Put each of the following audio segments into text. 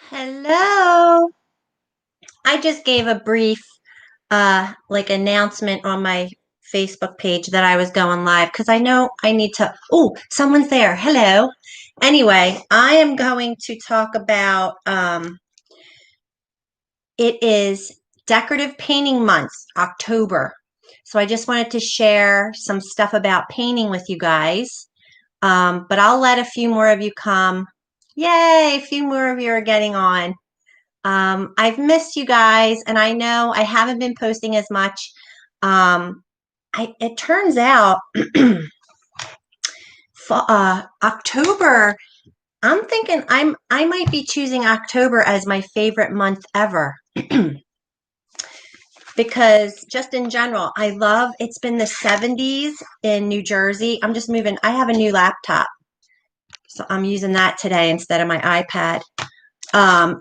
Hello. I just gave a brief announcement on my Facebook page that I was going live because I know I need to. Oh, someone's there. Hello. Anyway, I am going to talk about it is Decorative Painting Month, October. So I just wanted to share some stuff about painting with you guys. But I'll let a few more of you come. Yay, a few more of you are getting on. I've missed you guys, and I know I haven't been posting as much. It turns out October, I'm thinking I might be choosing October as my favorite month ever. Because just in general, I love it's been the 70s in New Jersey. I'm just moving. I have a new laptop, so I'm using that today instead of my iPad.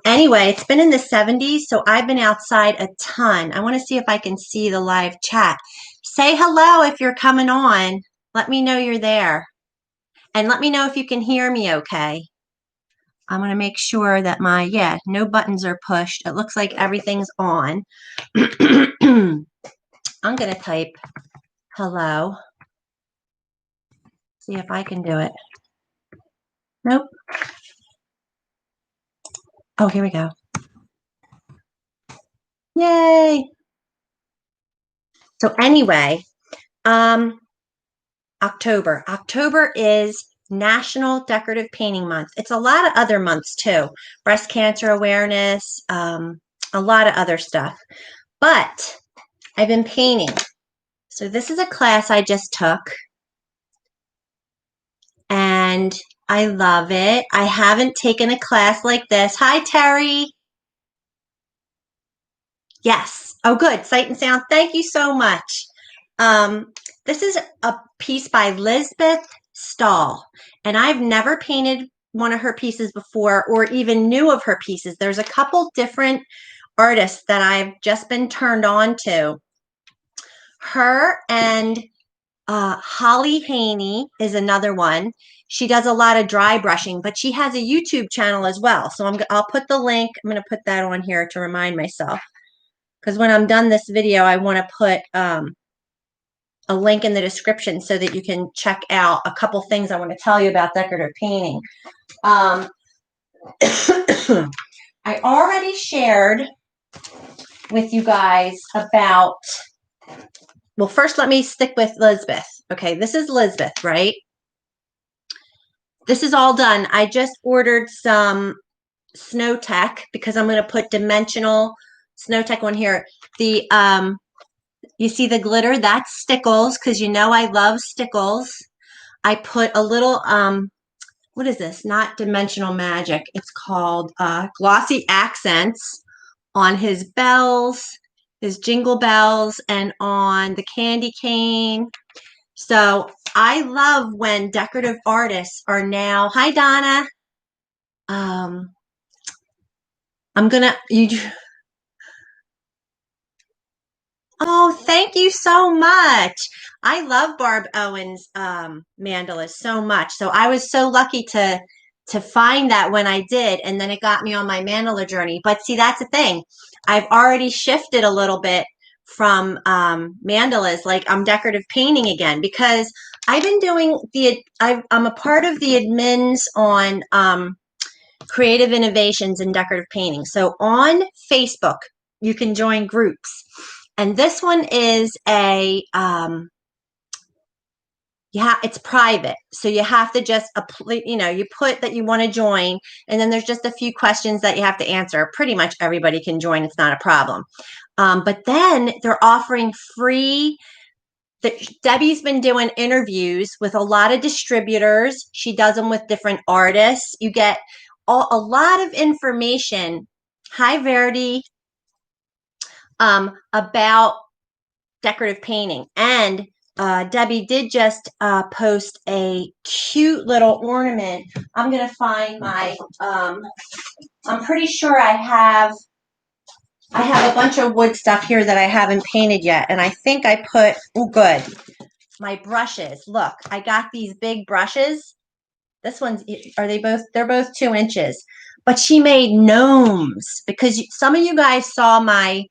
Anyway, it's been in the 70s, so I've been outside a ton. I want to see if I can see the live chat. Say hello if you're coming on. Let me know you're there. And let me know if you can hear me okay. I'm going to make sure that no buttons are pushed. It looks like everything's on. I'm going to type hello. See if I can do it. Nope. Oh, here we go. Yay. So anyway, October. October is National Decorative Painting Month. It's a lot of other months too. Breast cancer awareness, a lot of other stuff. But I've been painting. So this is a class I just took. And I love it. I haven't taken a class like this. Hi, Terry. Yes. Oh, good. Sight and sound. Thank you so much. This is a piece by Lisbeth Stahl, and I've never painted one of her pieces before or even knew of her pieces. There's a couple different artists that I've just been turned on to. Her and Holly Haney is another one. She does a lot of dry brushing, but she has a YouTube channel as well. So I'll put the link. I'm going to put that on here to remind myself. Because when I'm done this video, I want to put a link in the description so that you can check out a couple things I want to tell you about decorative painting. I already shared with you guys about, well, first let me stick with Lisbeth. Okay, this is Lisbeth, right? This is all done. I just ordered some Snow Tech because I'm going to put dimensional Snow Tech on here. The you see the glitter? That's stickles because you know I love stickles. I put a little what is this? Not Dimensional Magic. It's called Glossy Accents on his bells, his jingle bells, and on the candy cane. So I love when decorative artists are now. Hi, Donna. I'm gonna you. Oh, thank you so much. I love Barb Owens mandalas so much. So I was so lucky to find that when I did, and then it got me on my mandala journey. But see, that's the thing. I've already shifted a little bit from mandalas, like I'm decorative painting again because I've been doing I'm a part of the admins on creative innovations in decorative painting. So on Facebook, you can join groups. And this one is it's private. So you have to just, you put that you want to join, and then there's just a few questions that you have to answer. Pretty much everybody can join. It's not a problem. But then they're offering free. Debbie's been doing interviews with a lot of distributors. She does them with different artists. You get a lot of information. Hi, Verity. About decorative painting. And Debbie did just post a cute little ornament. I'm going to find my, I'm pretty sure I have a bunch of wood stuff here that I haven't painted yet. And I think I put, oh, good, my brushes. Look, I got these big brushes. This one's, they're both 2 inches. but she made gnomes because some of you guys saw my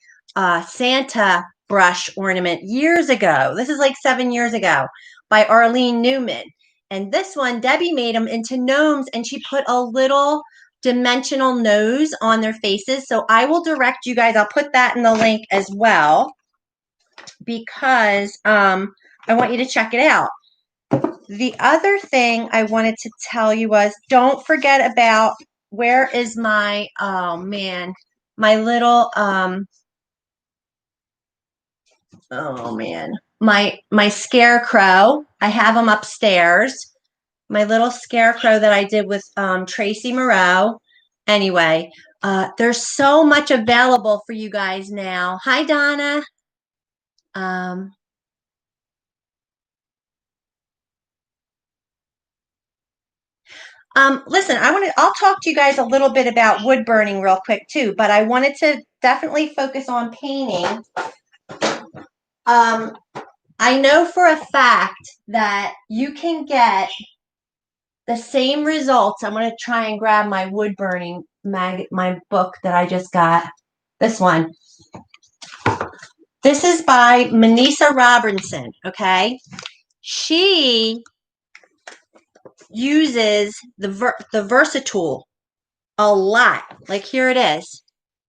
Santa brush ornament years ago. This is like 7 years ago by Arlene Newman. And this one, Debbie made them into gnomes, and she put a little dimensional nose on their faces. So I will direct you guys. I'll put that in the link as well because I want you to check it out. The other thing I wanted to tell you was don't forget about where is my, oh man, my little, oh man, my scarecrow. I have them upstairs. My little scarecrow that I did with Tracy Moreau. Anyway, there's so much available for you guys now. Hi, Donna. Listen, I'll talk to you guys a little bit about wood burning real quick too, but I wanted to definitely focus on painting. I know for a fact that you can get the same results. I'm going to try and grab my wood burning my book that I just got. This one. This is by Manisa Robinson, okay? She uses the Versatool a lot. Like here it is.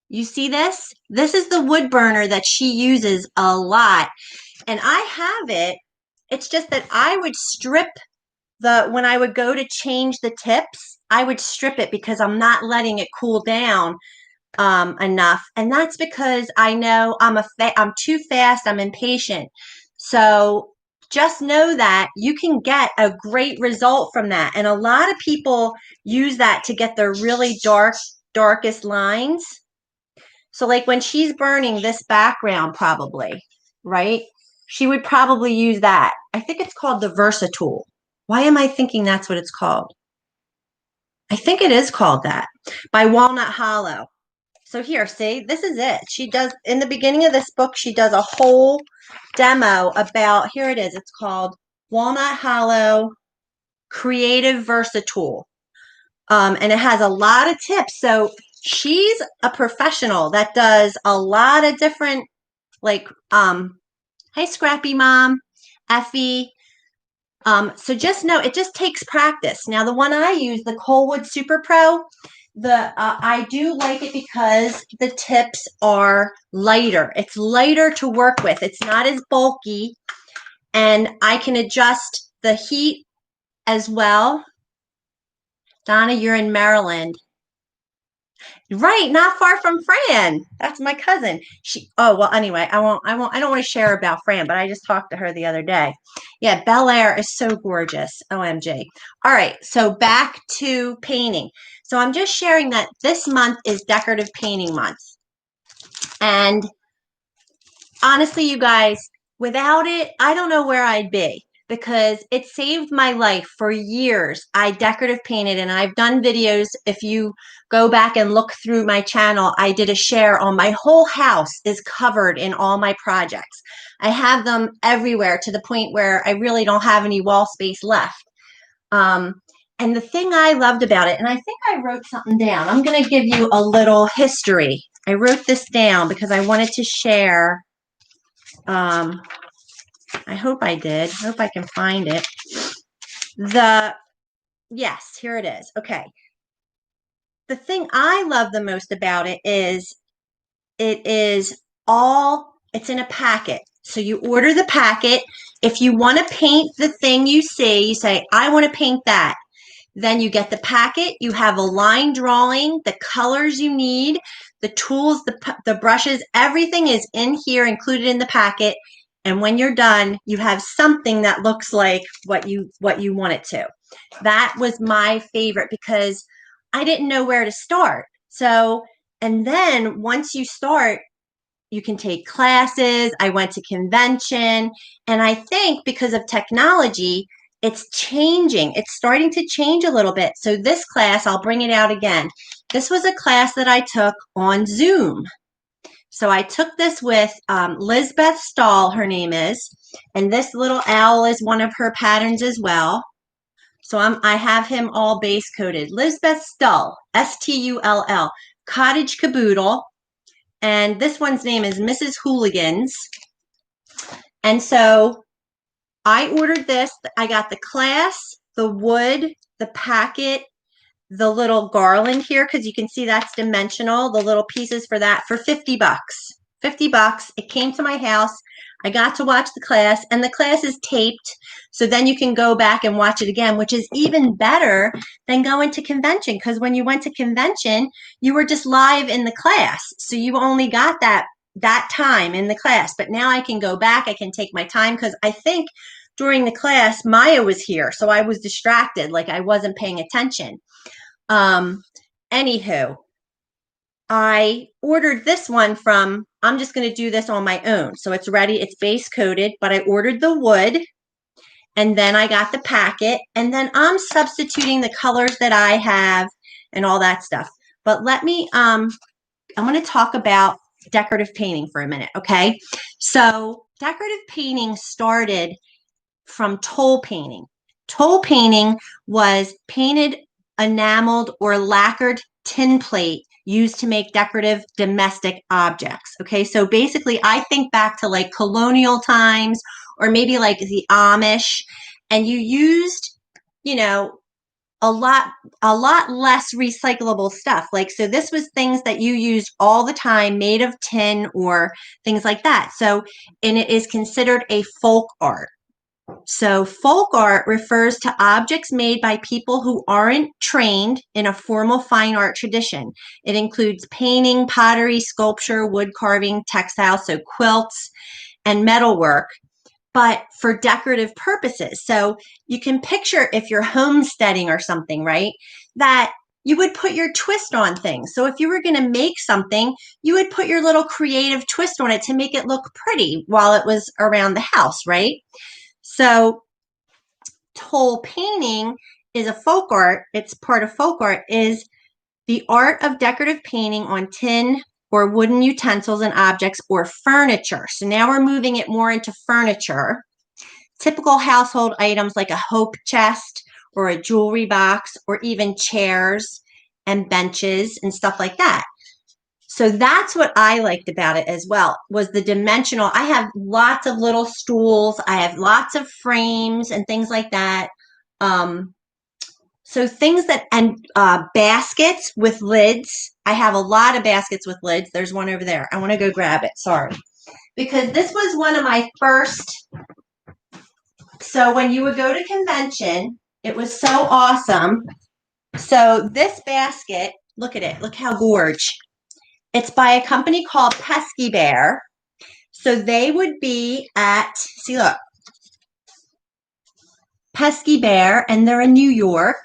You see this? This is the wood burner that she uses a lot. And I have it. It's just that I would strip when I would go to change the tips, I would strip it because I'm not letting it cool down enough. And that's because I know I'm too fast. I'm impatient. So just know that you can get a great result from that. And a lot of people use that to get their really darkest lines. So like when she's burning this background probably, right? She would probably use that. I think it's called the Versatool. Why am I thinking that's what it's called? I think it is called that by Walnut Hollow. So here, see, this is it. She does, in the beginning of this book, she does a whole demo about, here it is. It's called Walnut Hollow Creative Versatool. And it has a lot of tips. So she's a professional that does a lot of different, like, hi, Scrappy Mom, Effie. So just know it just takes practice. Now, the one I use, the Coalwood Super Pro, I do like it because the tips are lighter. It's lighter to work with. It's not as bulky, and I can adjust the heat as well. Donna, you're in Maryland. Right, not far from Fran. That's my cousin. Oh, well, anyway, I don't want to share about Fran, but I just talked to her the other day. Yeah, Bel Air is so gorgeous. OMG. All right, so back to painting. So I'm just sharing that this month is Decorative Painting Month. And honestly, you guys, without it, I don't know where I'd be, because it saved my life for years. I decorative painted, and I've done videos. If you go back and look through my channel, I did a share on my whole house is covered in all my projects. I have them everywhere to the point where I really don't have any wall space left. And the thing I loved about it, and I think I wrote something down. I'm going to give you a little history. I wrote this down because I wanted to share. I hope I did. I hope I can find it. Yes, here it is. Okay. The thing I love the most about it is it's in a packet. So you order the packet. If you want to paint the thing you see, you say, I want to paint that. Then you get the packet. You have a line drawing, the colors you need, the tools, the brushes, everything is in here, included in the packet. And when you're done, you have something that looks like what you want it to. That was my favorite because I didn't know where to start. So, and then once you start, you can take classes. I went to convention, and I think because of technology, it's changing. It's starting to change a little bit. So this class, I'll bring it out again. This was a class that I took on Zoom. So I took this with Lizbeth Stahl, her name is, and this little owl is one of her patterns as well. So I have him all base coated. Lisbeth Stull, Stull, Cottage Caboodle. And this one's name is Mrs. Hooligans. And so I ordered this. I got the class, the wood, the packet, the little garland here, because you can see that's dimensional, the little pieces for that, for 50 bucks. 50 bucks. It came to my house. I got to watch the class, and the class is taped, so then you can go back and watch it again, which is even better than going to convention, because when you went to convention, you were just live in the class, so you only got that time in the class. But now I can go back, I can take my time, because I think during the class, Maya was here, so I was distracted, like I wasn't paying attention. Anywho, I ordered this one from, I'm just going to do this on my own. So it's ready. It's base coated, but I ordered the wood, and then I got the packet, and then I'm substituting the colors that I have and all that stuff. But let me, I'm going to talk about decorative painting for a minute. Okay. So decorative painting started from toll painting. Toll painting was painted, enameled, or lacquered tin plate used to make decorative domestic objects. Okay, so basically I think back to like colonial times, or maybe like the Amish, and you used, you know, a lot less recyclable stuff. Like, so this was things that you used all the time, made of tin or things like that. So, and it is considered a folk art. So folk art refers to objects made by people who aren't trained in a formal fine art tradition. It includes painting, pottery, sculpture, wood carving, textiles, so quilts and metalwork, but for decorative purposes. So you can picture if you're homesteading or something, right, that you would put your twist on things. So if you were going to make something, you would put your little creative twist on it to make it look pretty while it was around the house, right? So toll painting is a folk art. It's part of folk art, is the art of decorative painting on tin or wooden utensils and objects or furniture. So now we're moving it more into furniture. Typical household items like a hope chest or a jewelry box, or even chairs and benches and stuff like that. So that's what I liked about it as well, was the dimensional. I have lots of little stools. I have lots of frames and things like that. So things that, and baskets with lids. I have a lot of baskets with lids. There's one over there. I want to go grab it. Sorry. Because this was one of my first. So when you would go to convention, it was so awesome. So this basket, look at it. Look how gorgeous. It's by a company called Pesky Bear. So they would be at, see, look, Pesky Bear, and they're in New York.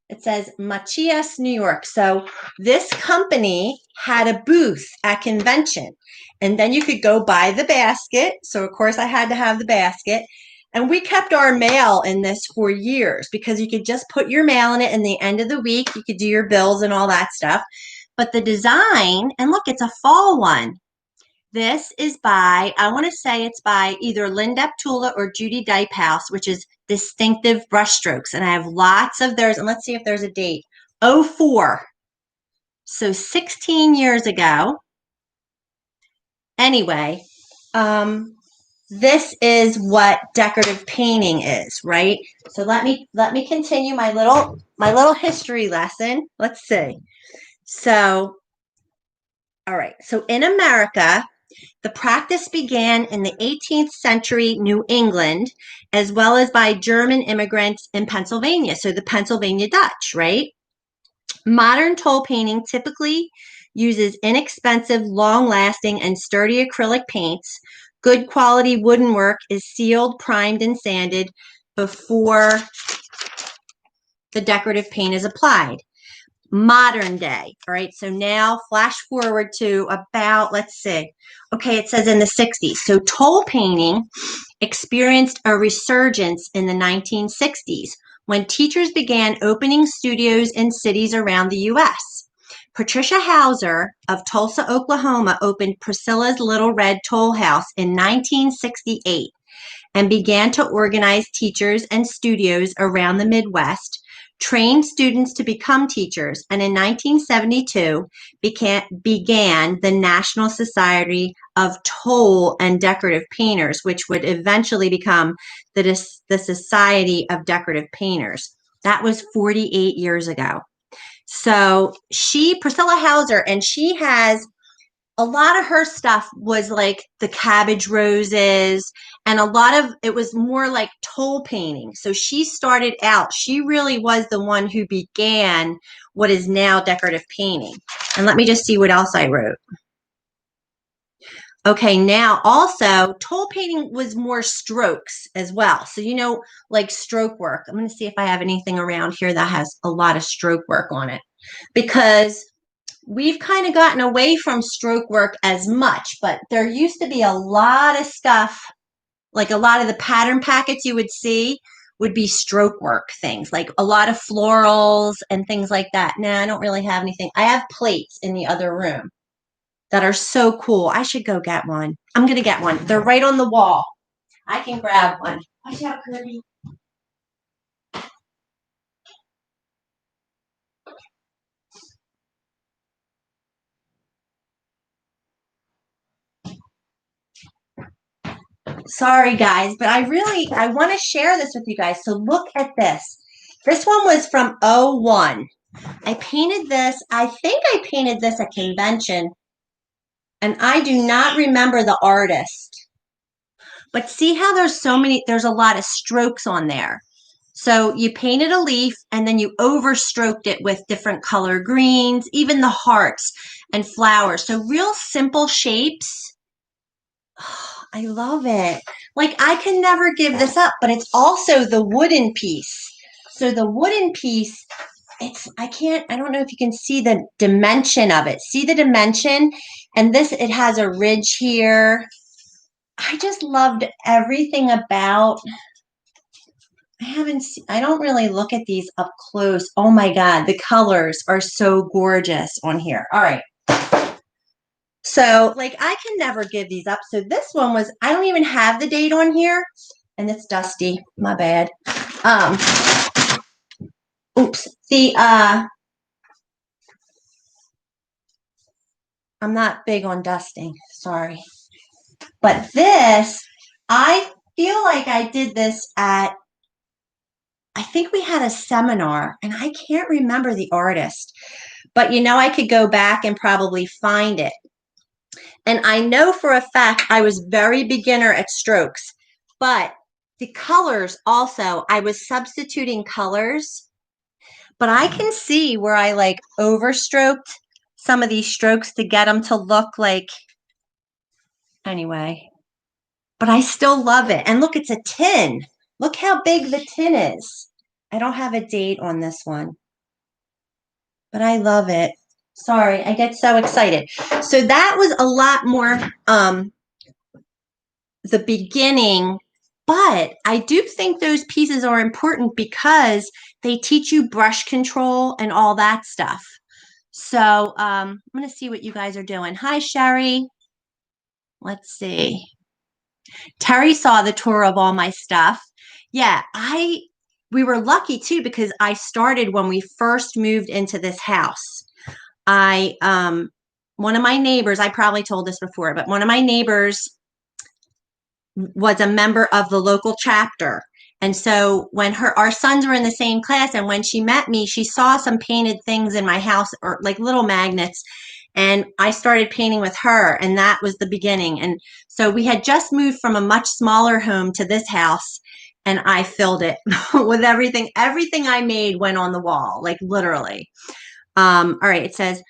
It says Machias, New York. So this company had a booth at convention, and then you could go buy the basket. So of course I had to have the basket, and we kept our mail in this for years, because you could just put your mail in it, and the end of the week you could do your bills and all that stuff. But the design, and look, it's a fall one. This is by, I want to say it's by either Linda Ptula or Judy Dipehouse, which is Distinctive Brushstrokes. And I have lots of theirs. And let's see if there's a date. 04. So 16 years ago. Anyway, this is what decorative painting is, right? So let me continue my little history lesson. Let's see. So, all right. So in America, the practice began in the 18th century New England, as well as by German immigrants in Pennsylvania. So the Pennsylvania Dutch, right? Modern toll painting typically uses inexpensive, long-lasting, and sturdy acrylic paints. Good quality wooden work is sealed, primed, and sanded before the decorative paint is applied. Modern day. All right. So now flash forward to about, let's see. Okay. It says in the 60s. So toll painting experienced a resurgence in the 1960s when teachers began opening studios in cities around the U.S. Patricia Hauser of Tulsa, Oklahoma opened Priscilla's Little Red Toll House in 1968. and began to organize teachers and studios around the Midwest, trained students to become teachers, and in 1972 began the National Society of Toll and Decorative Painters, which would eventually become the Society of Decorative Painters. That was 48 years ago. So Priscilla Hauser, and she has a lot of her stuff was like the cabbage roses, and a lot of it was more like toll painting. So she started out, she really was the one who began what is now decorative painting. And let me just see what else I wrote. Okay, now also toll painting was more strokes as well. So, like stroke work. I'm going to see if I have anything around here that has a lot of stroke work on it, because we've kind of gotten away from stroke work as much, but there used to be a lot of stuff, like a lot of the pattern packets you would see would be stroke work things, like a lot of florals and things like that. Now, I don't really have anything. I have plates in the other room that are so cool. I should go get one. I'm going to get one. They're right on the wall. I can grab one. Watch out, Kirby. Sorry, guys, but I want to share this with you guys. So look at this. This one was from '01. I painted this. I think I painted this at convention, and I do not remember the artist. But see how there's a lot of strokes on there. So you painted a leaf and then you overstroked it with different color greens, even the hearts and flowers. So real simple shapes. Oh, I love it. Like, I can never give this up, but it's also the wooden piece. So the wooden piece, I don't know if you can see the dimension of it. See the dimension? And it has a ridge here. I just loved everything about, I don't really look at these up close. Oh my God, the colors are so gorgeous on here. All right. So, like, I can never give these up. So this one was, I don't even have the date on here, and it's dusty. My bad. Oops. I'm not big on dusting. Sorry. But this, I feel like I did this I think we had a seminar, and I can't remember the artist, but I could go back and probably find it. And I know for a fact I was very beginner at strokes, but the colors also, I was substituting colors, but I can see where I like overstroked some of these strokes to get them to look like, anyway, but I still love it. And look, it's a tin. Look how big the tin is. I don't have a date on this one, but I love it. Sorry, I get so excited. So that was a lot more the beginning, but I do think those pieces are important because they teach you brush control and all that stuff. So I'm going to see what you guys are doing. Hi, Sherry. Let's see. Terry saw the tour of all my stuff. Yeah, we were lucky too, because I started when we first moved into this house. One of my neighbors, I probably told this before, but one of my neighbors was a member of the local chapter. And so when our sons were in the same class, and when she met me, she saw some painted things in my house, or like little magnets. And I started painting with her, and that was the beginning. And so we had just moved from a much smaller home to this house, and I filled it with everything. Everything I made went on the wall, like literally. All right, it says,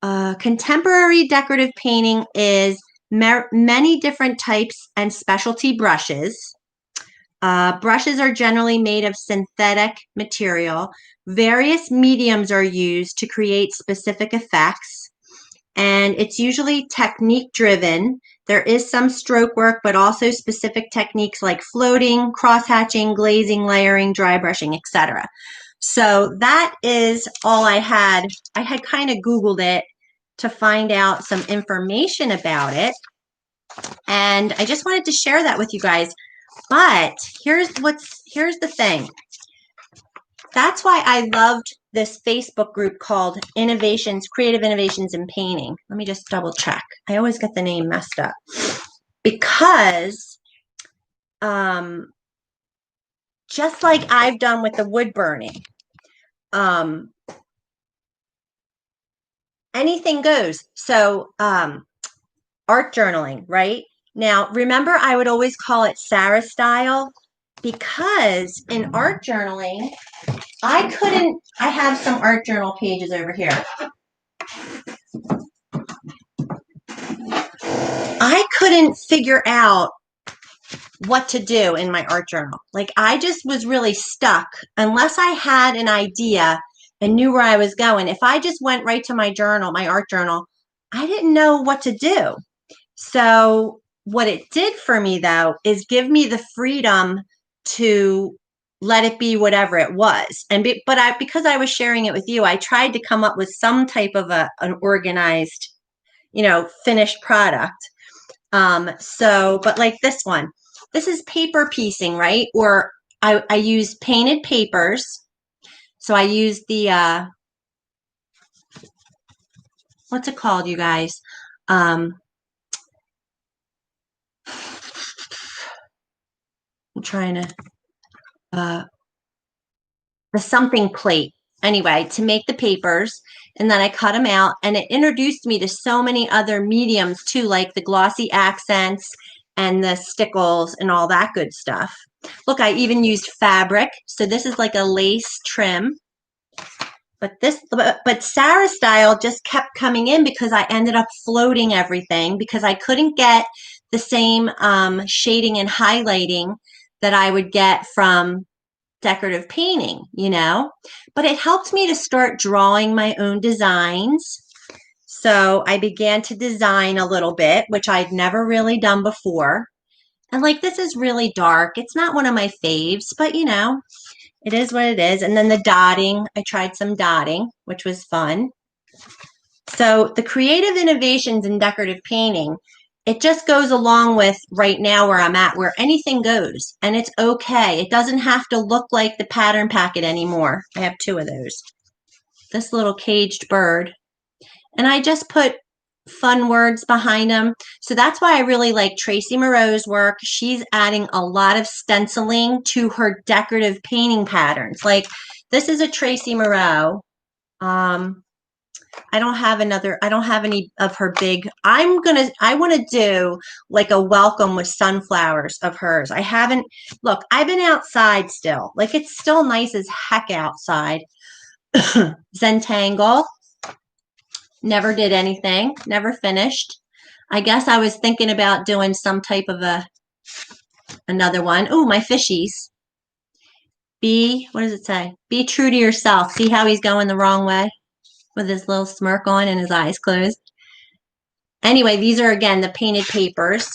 contemporary decorative painting is many different types and specialty brushes. Brushes are generally made of synthetic material. Various mediums are used to create specific effects, and it's usually technique driven. There is some stroke work, but also specific techniques like floating, cross-hatching, glazing, layering, dry brushing, etc. So that is all I had. I had kind of Googled it to find out some information about it, and I just wanted to share that with you guys. But here's the thing. That's why I loved this Facebook group called Creative Innovations in Painting. Let me just double check. I always get the name messed up. Because just like I've done with the wood burning, anything goes. So art journaling, right? Now, remember, I would always call it Sara style because in art journaling, I have some art journal pages over here. I couldn't figure out what to do in my art journal. Like, I just was really stuck unless I had an idea and knew where I was going. If I just went right to my journal, my art journal, I didn't know what to do. So what it did for me, though, is give me the freedom to let it be whatever it was. And because I was sharing it with you, I tried to come up with some type of an organized, finished product. But like this one, this is paper piecing, right? Or I use painted papers. So I use the, what's it called, you guys? I'm trying to, the something plate. Anyway, to make the papers, and then I cut them out, and it introduced me to so many other mediums too, like the glossy accents and the stickles and all that good stuff. Look, I even used fabric. So this is like a lace trim. But Sara style just kept coming in because I ended up floating everything because I couldn't get the same shading and highlighting that I would get from decorative painting, but it helped me to start drawing my own designs. So I began to design a little bit, which I'd never really done before. And like, this is really dark. It's not one of my faves, but it is what it is. And then the dotting, I tried some dotting, which was fun. So the creative innovations in decorative painting, it just goes along with right now where I'm at, where anything goes and it's okay. It doesn't have to look like the pattern packet anymore. I have two of those. This little caged bird. And I just put fun words behind them. So that's why I really like Tracy Moreau's work. She's adding a lot of stenciling to her decorative painting patterns. Like this is a Tracy Moreau. I don't have any of her big. I want to do like a welcome with sunflowers of hers. I've been outside still. Like it's still nice as heck outside. Zentangle. Never did anything. Never finished. I guess I was thinking about doing some type of another one. Oh, my fishies. What does it say? Be true to yourself. See how he's going the wrong way? With his little smirk on and his eyes closed. Anyway, these are, again, the painted papers.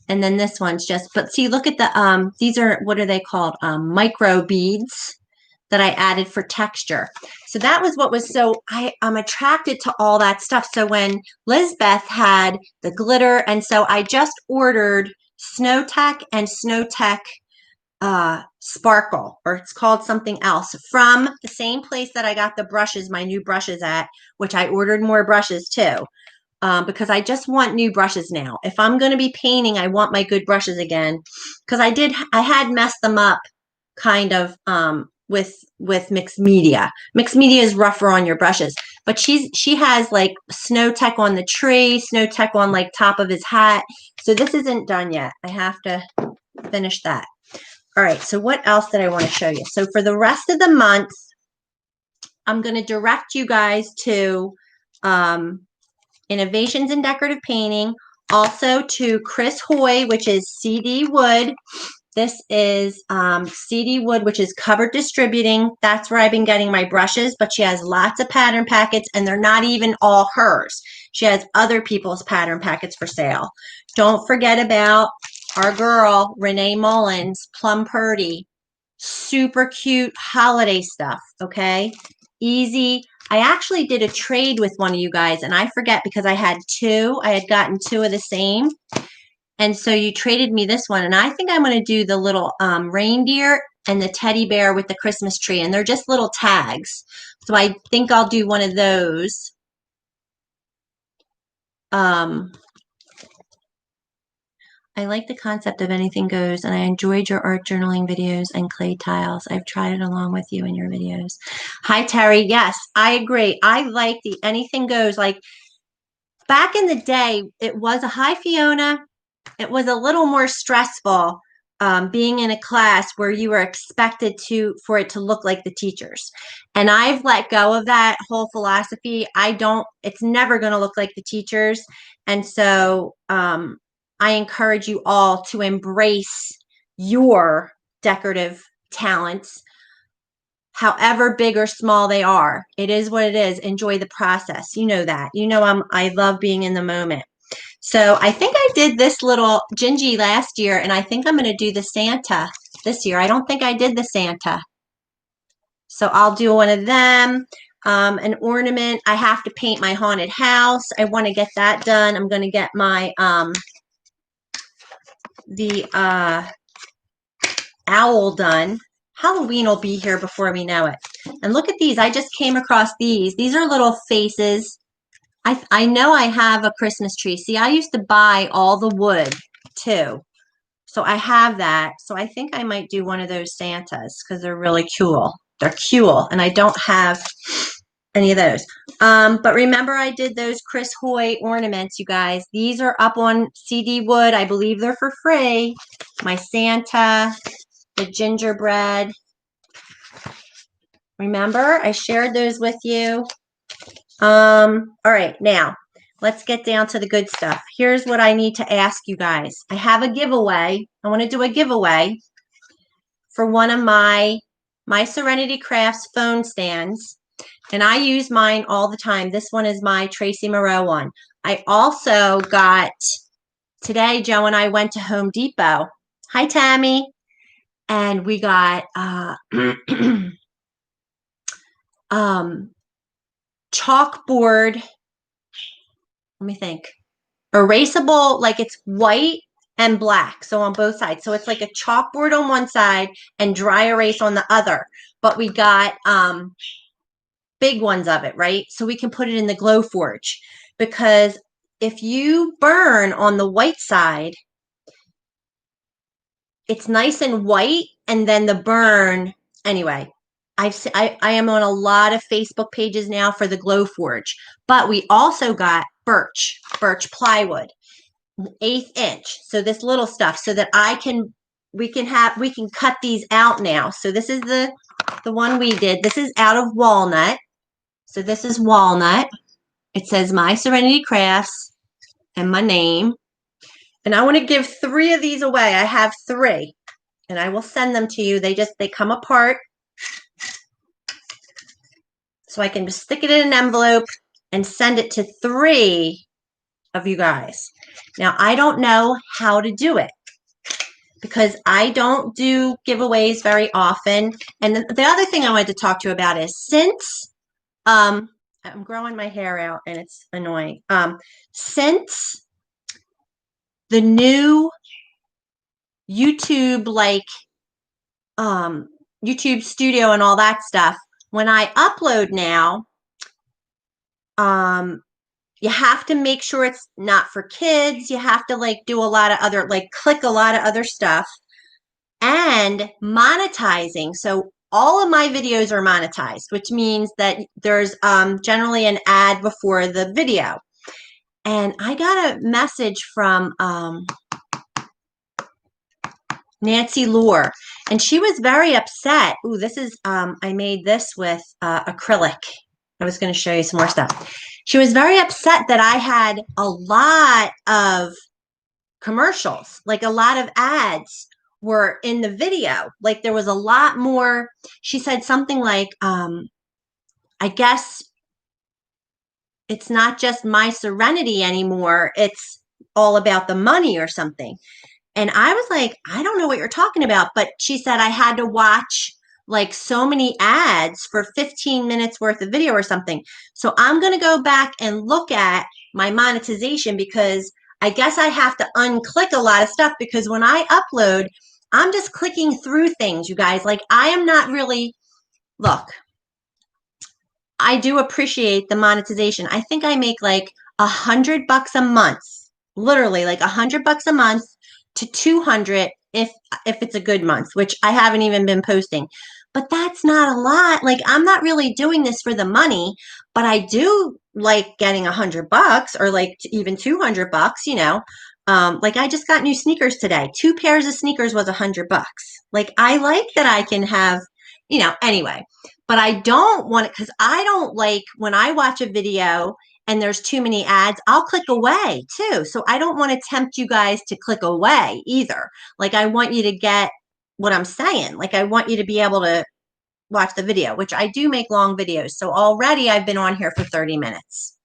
And then this one's but see, look at the, these are, what are they called? Micro beads that I added for texture. So that was what was I'm attracted to all that stuff. So when Lizbeth had the glitter, and so I just ordered Snow Tech and Snow Tech Sparkle, or it's called something else, from the same place that I got the brushes, my new brushes at, which I ordered more brushes too, because I just want new brushes now. If I'm going to be painting, I want my good brushes again, because I had messed them up kind of with mixed media. Mixed media is rougher on your brushes, but she has like Snow Tech on the tree, Snow Tech on like top of his hat. So this isn't done yet. I have to finish that. All right, so what else did I want to show you? So for the rest of the month, I'm going to direct you guys to Innovations in Decorative Painting, also to Chris Hoy, which is CD Wood. This is CD Wood, which is Covered Distributing. That's where I've been getting my brushes, but she has lots of pattern packets, and they're not even all hers. She has other people's pattern packets for sale. Don't forget about our girl, Renee Mullins, Plum Purdy. Super cute holiday stuff, okay? Easy. I actually did a trade with one of you guys, and I forget because I had two. I had gotten two of the same. And so you traded me this one. And I think I'm going to do the little reindeer and the teddy bear with the Christmas tree. And they're just little tags. So I think I'll do one of those. I like the concept of anything goes, and I enjoyed your art journaling videos and clay tiles. I've tried it along with you in your videos. Hi, Terry. Yes, I agree. I like the anything goes. Like back in the day, it was a hi, Fiona. It was a little more stressful being in a class where you were expected for it to look like the teachers. And I've let go of that whole philosophy. It's never going to look like the teachers. And so I encourage you all to embrace your decorative talents, however big or small they are. It is what it is. Enjoy the process. You know that. You know I love being in the moment. So I think I did this little Gingy last year, and I think I'm going to do the Santa this year. I don't think I did the Santa. So I'll do one of them. An ornament. I have to paint my haunted house. I want to get that done. I'm going to get my owl done. Halloween will be here before we know it. And look at these. I just came across these. These are little faces. I know I have a Christmas tree. See, I used to buy all the wood too. So I have that. So I think I might do one of those Santas because they're really cool. They're cool. And I don't have any of those. But remember I did those Chris Hoy ornaments, you guys. These are up on CD Wood. I believe they're for free. My Santa, the gingerbread. Remember, I shared those with you. All right, now let's get down to the good stuff. Here's what I need to ask you guys. I have a giveaway. I want to do a giveaway for one of my Serenity Crafts phone stands. And I use mine all the time. This one is my Tracy Moreau one. I also got, today Joe and I went to Home Depot. Hi, Tammy. And we got chalkboard, let me think, erasable, like it's white and black, so on both sides. So it's like a chalkboard on one side and dry erase on the other. But we got big ones of it, right? So we can put it in the glow forge, because if you burn on the white side, it's nice and white, and then the burn, anyway, I am on a lot of Facebook pages now for the glow forge. But we also got birch plywood, 1/8 inch. So this little stuff, so that we can cut these out now. So this is the one we did. This is out of walnut. So this is walnut. It says My Serenity Crafts and my name. And I want to give 3 of these away. I have 3, and I will send them to you. They come apart. So I can just stick it in an envelope and send it to 3 of you guys. Now, I don't know how to do it because I don't do giveaways very often. And the other thing I wanted to talk to you about is, since I'm growing my hair out and it's annoying. Since the new YouTube, YouTube Studio and all that stuff, when I upload now, you have to make sure it's not for kids. You have to do a lot of other, click a lot of other stuff, and monetizing. So all of my videos are monetized, which means that there's generally an ad before the video. And I got a message from Nancy Lure, and she was very upset. Ooh, this is, I made this with acrylic. I was going to show you some more stuff. She was very upset that I had a lot of commercials, a lot of ads were in the video. There was a lot more. She said something like, I guess it's not just My Serenity anymore. It's all about the money or something. And I was like, I don't know what you're talking about. But she said I had to watch so many ads for 15 minutes worth of video or something. So I'm going to go back and look at my monetization, because I guess I have to unclick a lot of stuff because when I upload, I'm just clicking through things, you guys. Like I am not really, look, I do appreciate the monetization. I think I make like $100 a month, literally like $100 a month to 200 if it's a good month, which I haven't even been posting. But that's not a lot. Like I'm not really doing this for the money, but I do like getting $100 or like even $200, you know. Like I just got new sneakers today. 2 pairs of sneakers was $100. Like I like that I can have, you know, anyway. But I don't want it because I don't like when I watch a video and there's too many ads, I'll click away too. So I don't want to tempt you guys to click away either. Like I want you to get what I'm saying. Like I want you to be able to watch the video, which I do make long videos. So already I've been on here for 30 minutes.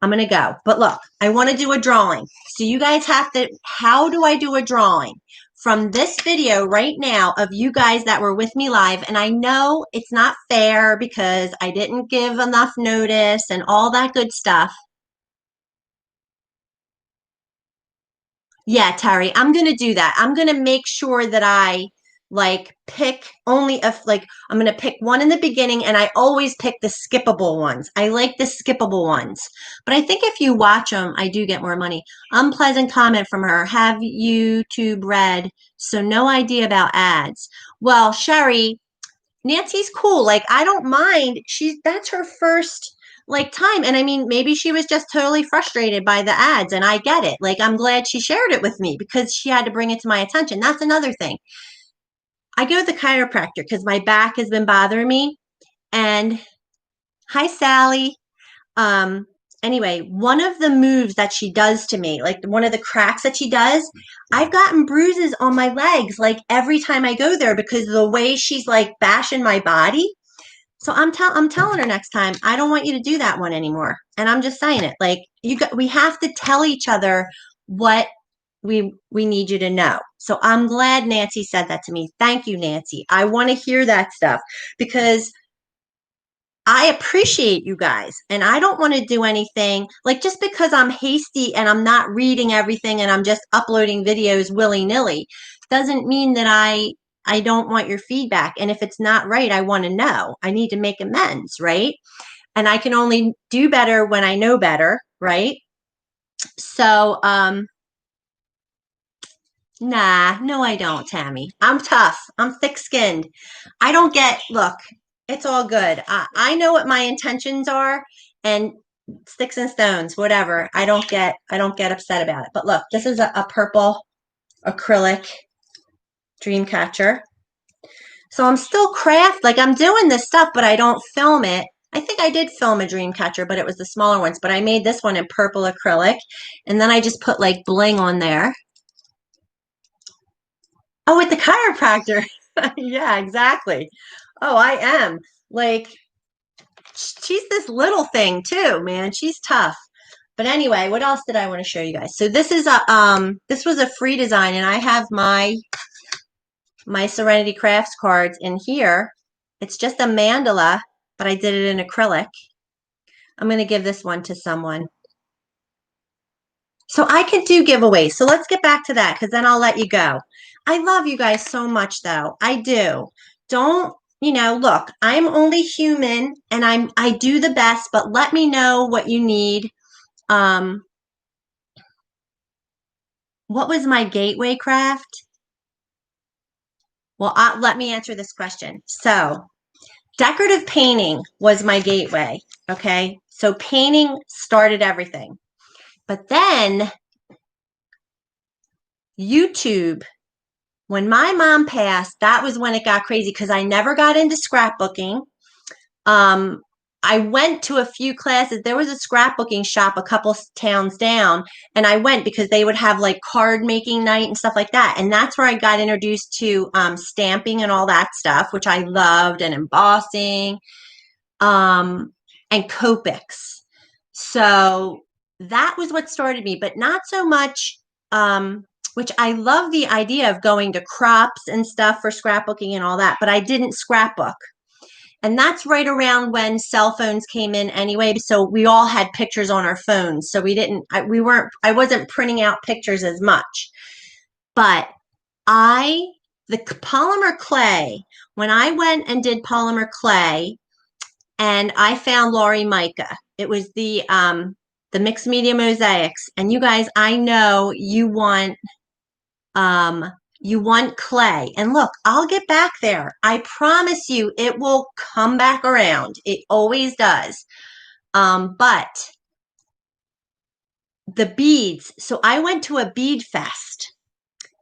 I'm going to go. But look, I want to do a drawing. So you guys have to, how do I do a drawing? From this video right now of you guys that were with me live, and I know it's not fair because I didn't give enough notice and all that good stuff. Yeah, Terry, I'm going to do that. I'm going to make sure that I like pick only if like I'm going to pick one in the beginning and I always pick the skippable ones. I like the skippable ones. But I think if you watch them, I do get more money. Unpleasant comment from her. Have YouTube Red, so no idea about ads. Well, Sherry, Nancy's cool. Like I don't mind. That's her first like time. And I mean, maybe she was just totally frustrated by the ads and I get it. Like I'm glad she shared it with me because she had to bring it to my attention. That's another thing. I go to the chiropractor because my back has been bothering me. And hi, Sally. Um, anyway, one of the moves that she does to me, like one of the cracks that she does, I've gotten bruises on my legs like every time I go there because of the way she's like bashing my body. So I'm telling her next time, I don't want you to do that one anymore. And I'm just saying it. Like we have to tell each other what we need you to know. So I'm glad Nancy said that to me. Thank you, Nancy. I want to hear that stuff because I appreciate you guys and I don't want to do anything like just because I'm hasty and I'm not reading everything and I'm just uploading videos willy-nilly doesn't mean that I don't want your feedback. And if it's not right, I want to know. I need to make amends, right? And I can only do better when I know better, right? So, nah, no, I don't, Tammy. I'm tough. I'm thick-skinned. I don't get, look, it's all good. I know what my intentions are and sticks and stones, whatever. I don't get upset about it. But look, this is a purple acrylic dream catcher. So I'm still like I'm doing this stuff, but I don't film it. I think I did film a dream catcher, but it was the smaller ones. But I made this one in purple acrylic. And then I just put like bling on there. Oh, with the chiropractor. Yeah, exactly. Oh, I am. Like, she's this little thing too, man. She's tough. But anyway, what else did I want to show you guys? So this is this was a free design and I have my Serenity Crafts cards in here. It's just a mandala, but I did it in acrylic. I'm going to give this one to someone. So I can do giveaways. So let's get back to that because then I'll let you go. I love you guys so much though. I do. Don't, you know, look, I'm only human and I do the best, but let me know what you need. What was my gateway craft? Well, let me answer this question. So decorative painting was my gateway. Okay. So painting started everything. But then YouTube, when my mom passed, that was when it got crazy because I never got into scrapbooking. I went to a few classes. There was a scrapbooking shop a couple towns down, and I went because they would have like card making night and stuff like that. And that's where I got introduced to stamping and all that stuff, which I loved, and embossing, and Copics. So that was what started me, but not so much. Which I love the idea of going to crops and stuff for scrapbooking and all that, but I didn't scrapbook. And that's right around when cell phones came in anyway. So we all had pictures on our phones. So I wasn't printing out pictures as much. But the polymer clay, when I went and did polymer clay and I found Laurie Micah, it was the mixed media mosaics. And you guys, I know you want clay. And look, I'll get back there. I promise you it will come back around. It always does. But the beads, so I went to a bead fest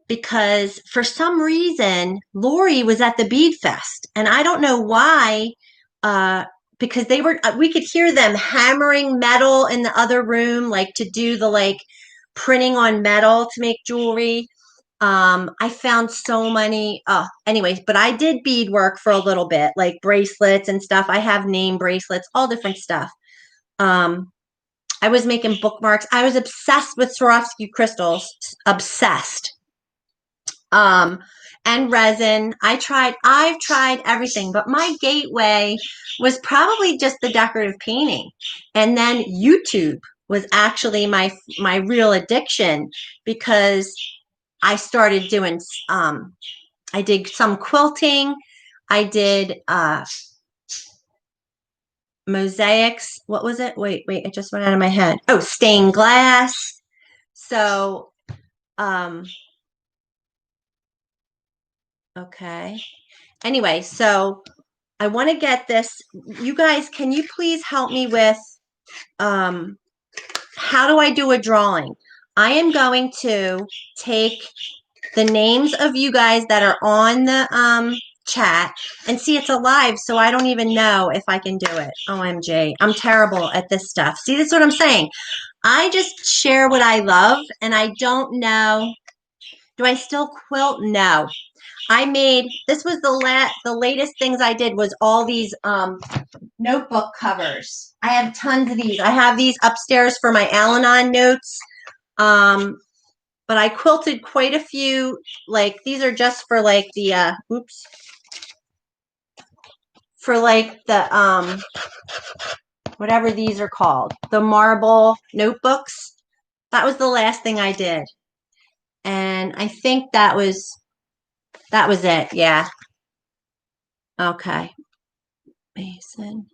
because for some reason Lori was at the bead fest and I don't know why, because we could hear them hammering metal in the other room, like to do the like printing on metal to make jewelry. I found so many, anyways, but I did beadwork for a little bit, like bracelets and stuff. I have name bracelets, all different stuff. I was making bookmarks. I was obsessed with Swarovski crystals, obsessed. And resin. I've tried everything, but my gateway was probably just the decorative painting. And then YouTube was actually my real addiction because I started doing, I did some quilting. I did mosaics. What was it? Wait, it just went out of my head. Oh, stained glass. So, okay. Anyway, so I want to get this. You guys, can you please help me with how do I do a drawing? I am going to take the names of you guys that are on the chat and see it's alive, so I don't even know if I can do it. OMG. I'm terrible at this stuff. See, that's what I'm saying. I just share what I love and I don't know. Do I still quilt? No. This was the latest things I did was all these notebook covers. I have tons of these. I have these upstairs for my Al-Anon notes. But I quilted quite a few. Like these are just for like the for like the whatever these are called, the marble notebooks. That was the last thing I did. And I think that was it. Yeah. Okay. Mason.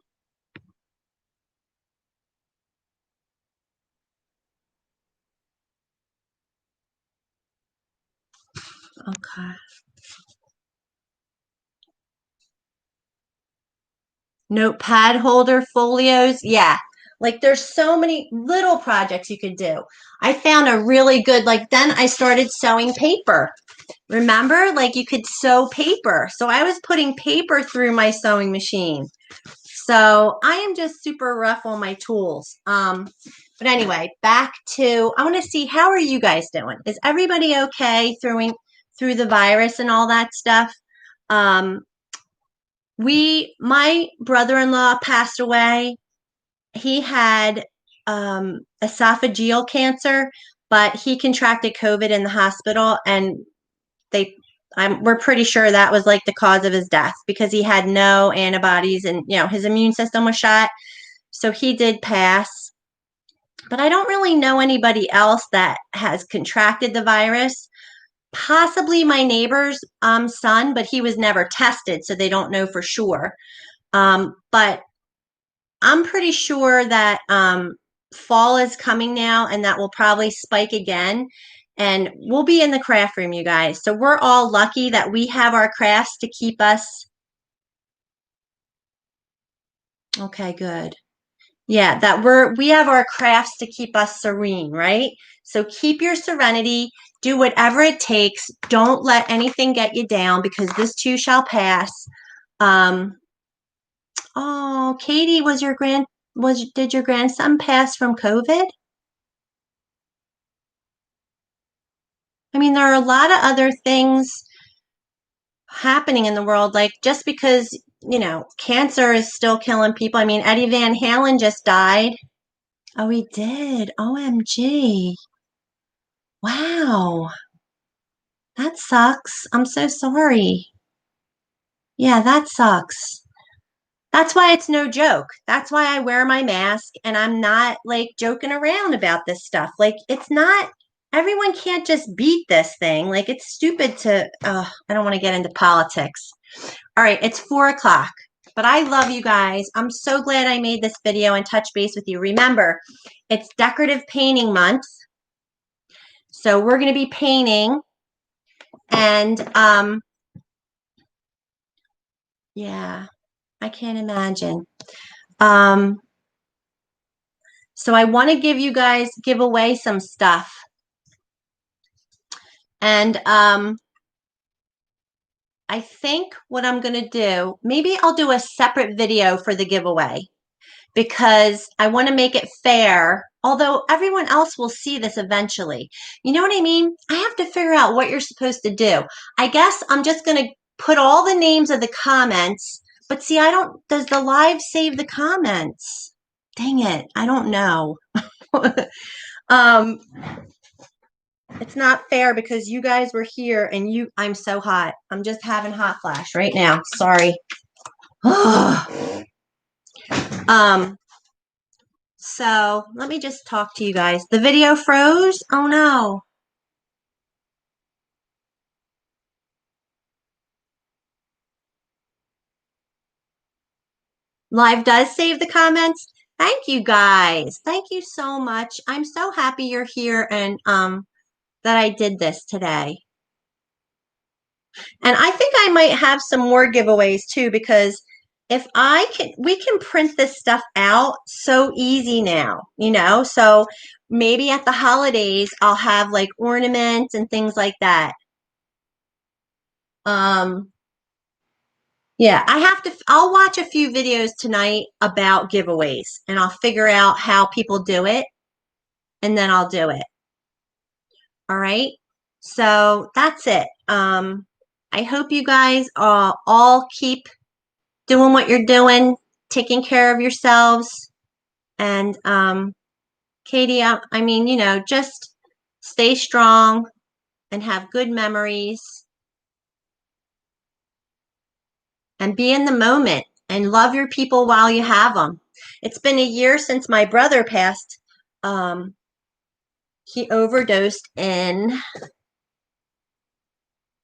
Okay. Notepad holder folios. Yeah. Like there's so many little projects you could do. I found a really good, like then I started sewing paper. Remember, like you could sew paper. So I was putting paper through my sewing machine. So I am just super rough on my tools. But anyway, back to, I want to see, how are you guys doing? Is everybody okay through the virus and all that stuff? My brother-in-law passed away. He had esophageal cancer, but he contracted COVID in the hospital, and we're pretty sure that was like the cause of his death because he had no antibodies, and his immune system was shot. So he did pass. But I don't really know anybody else that has contracted the virus. Possibly my neighbor's son, but he was never tested, so they don't know for sure. But I'm pretty sure that fall is coming now and that will probably spike again. And we'll be in the craft room, you guys. So we're all lucky that we have our crafts to keep us. Okay, good. Yeah, that we have our crafts to keep us serene, right? So keep your serenity. Do whatever it takes. Don't let anything get you down because this too shall pass. Oh, Katie, did your grandson pass from COVID? I mean, there are a lot of other things happening in the world, like just because, cancer is still killing people. I mean, Eddie Van Halen just died. Oh, he did. OMG. Wow. That sucks. I'm so sorry. Yeah, that sucks. That's why it's no joke. That's why I wear my mask and I'm not like joking around about this stuff. Like, it's not, everyone can't just beat this thing. Like, it's stupid to, I don't want to get into politics. All right, it's 4 o'clock, but I love you guys. I'm so glad I made this video and touch base with you. Remember, it's decorative painting month. So we're going to be painting and, yeah, I can't imagine. So I want to give away some stuff. And I think what I'm going to do, maybe I'll do a separate video for the giveaway because I want to make it fair, although everyone else will see this eventually. You know what I mean? I have to figure out what you're supposed to do. I guess I'm just going to put all the names of the comments, but see, does the live save the comments? Dang it, I don't know. It's not fair because you guys were here and I'm so hot. I'm just having hot flash right now. Sorry. So let me just talk to you guys. The video froze. Oh no. Live does save the comments. Thank you guys. Thank you so much. I'm so happy you're here and that I did this today. And I think I might have some more giveaways too, because we can print this stuff out so easy now, so maybe at the holidays, I'll have like ornaments and things like that. Yeah, I'll watch a few videos tonight about giveaways and I'll figure out how people do it and then I'll do it. All right. So that's it. I hope you guys all keep doing what you're doing, taking care of yourselves. And Katie, I mean, just stay strong and have good memories and be in the moment and love your people while you have them. It's been a year since my brother passed. He overdosed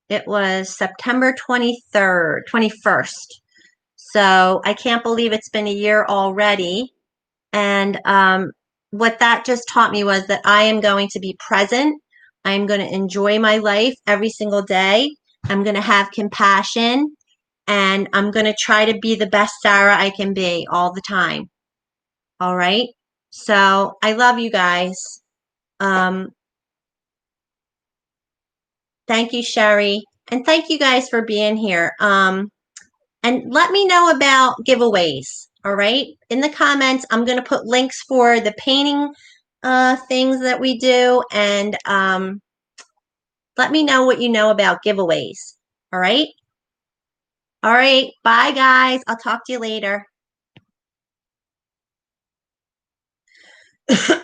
it was September 23rd, 21st. So I can't believe it's been a year already. And what that just taught me was that I am going to be present. I'm going to enjoy my life every single day. I'm going to have compassion. And I'm going to try to be the best Sara I can be all the time. All right? So I love you guys. Thank you, Sherry. And thank you guys for being here. And let me know about giveaways. All right. In the comments, I'm going to put links for the painting things that we do. And let me know what you know about giveaways. All right. All right. Bye, guys. I'll talk to you later.